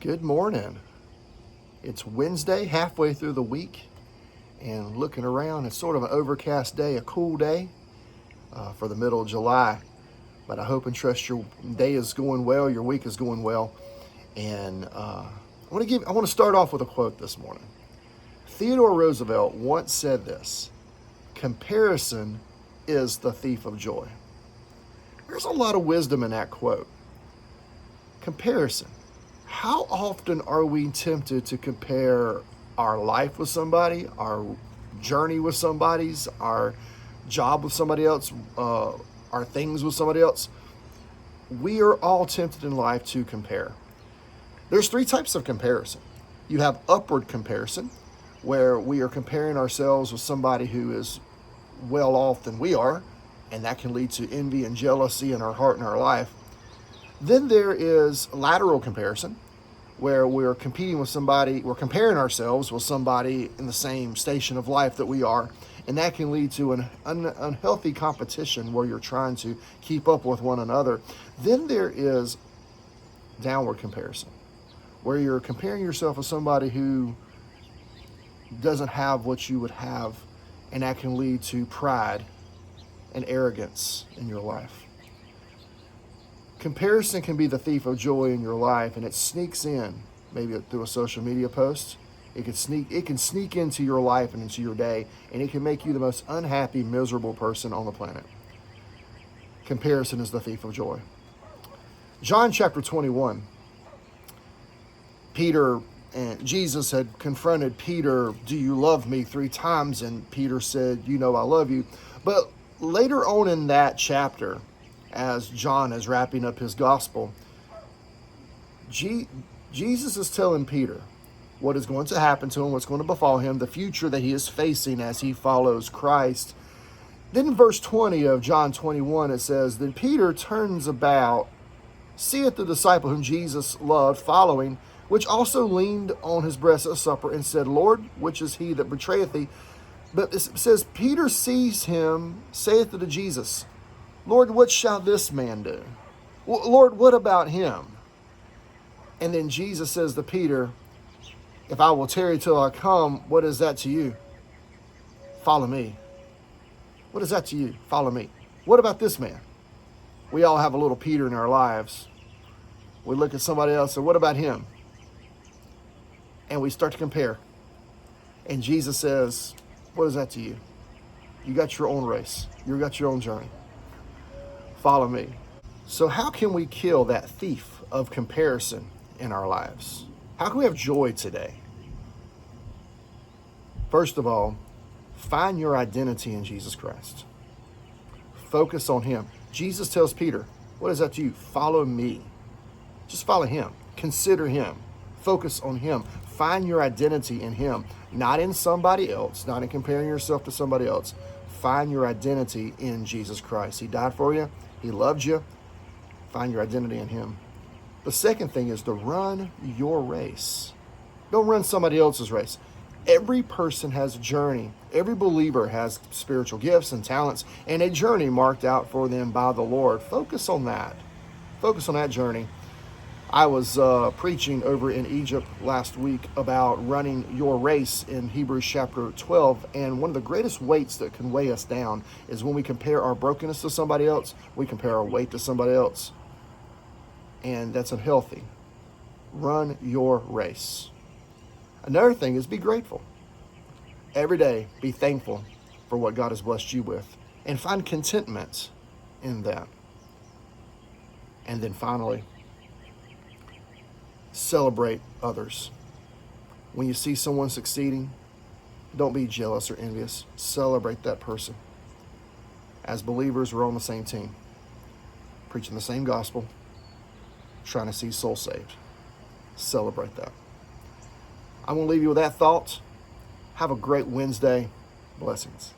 Good morning. It's Wednesday, halfway through the week, and looking around, it's sort of an overcast day, a cool day for the middle of July. But I hope and trust your day is going well, your week is going well. And I want to start off with a quote this morning. Theodore Roosevelt once said this: "Comparison is the thief of joy." There's a lot of wisdom in that quote. Comparison. How often are we tempted to compare our life with somebody, our journey with somebody's, our job with somebody else, our things with somebody else? We are all tempted in life to compare. There's three types of comparison. You have upward comparison, where we are comparing ourselves with somebody who is well off than we are, and that can lead to envy and jealousy in our heart and our life. Then there is lateral comparison, where we're competing with somebody, we're comparing ourselves with somebody in the same station of life that we are, and that can lead to an unhealthy competition where you're trying to keep up with one another. Then there is downward comparison, where you're comparing yourself with somebody who doesn't have what you would have, and that can lead to pride and arrogance in your life. Comparison can be the thief of joy in your life, and it sneaks in, maybe through a social media post. It can sneak into your life and into your day, and it can make you the most unhappy, miserable person on the planet. Comparison is the thief of joy. John chapter 21, Peter and Jesus had confronted Peter, "Do you love me?" 3 times, and Peter said, "You know I love you." But later on in that chapter, as John is wrapping up his gospel, Jesus is telling Peter what is going to happen to him, what's going to befall him, the future that he is facing as he follows Christ. Then in verse 20 of John 21, it says, "Then Peter turns about, seeth the disciple whom Jesus loved following, which also leaned on his breast at supper, and said, Lord, which is he that betrayeth thee? But it says, Peter sees him, saith to Jesus, Lord, what shall this man do? Lord, what about him? And then Jesus says to Peter, if I will tarry till I come, what is that to you? Follow me. What is that to you? Follow me. What about this man? We all have a little Peter in our lives. We look at somebody else and what about him? And we start to compare. And Jesus says, what is that to you? You got your own race. You got your own journey. Follow me. So how can we kill that thief of comparison in our lives? How can we have joy today? First of all, find your identity in Jesus Christ. Focus on him. Jesus tells Peter, what is that to you? Follow me. Just follow him. Consider him. Focus on him. Find your identity in him, not in somebody else, not in comparing yourself to somebody else. Find your identity in Jesus Christ. He died for you. He loved you. Find your identity in him. The second thing is to run your race. Don't run somebody else's race. Every person has a journey. Every believer has spiritual gifts and talents and a journey marked out for them by the Lord. Focus on that. Focus on that journey. I was preaching over in Egypt last week about running your race in Hebrews chapter 12, and one of the greatest weights that can weigh us down is when we compare our brokenness to somebody else, we compare our weight to somebody else, and that's unhealthy. Run your race. Another thing is be grateful. Every day, be thankful for what God has blessed you with, and find contentment in that. And then finally, celebrate others. When you see someone succeeding, don't be jealous or envious. Celebrate that person. As believers, we're on the same team, preaching the same gospel, trying to see souls saved. Celebrate that. I'm going to leave you with that thought. Have a great Wednesday. Blessings.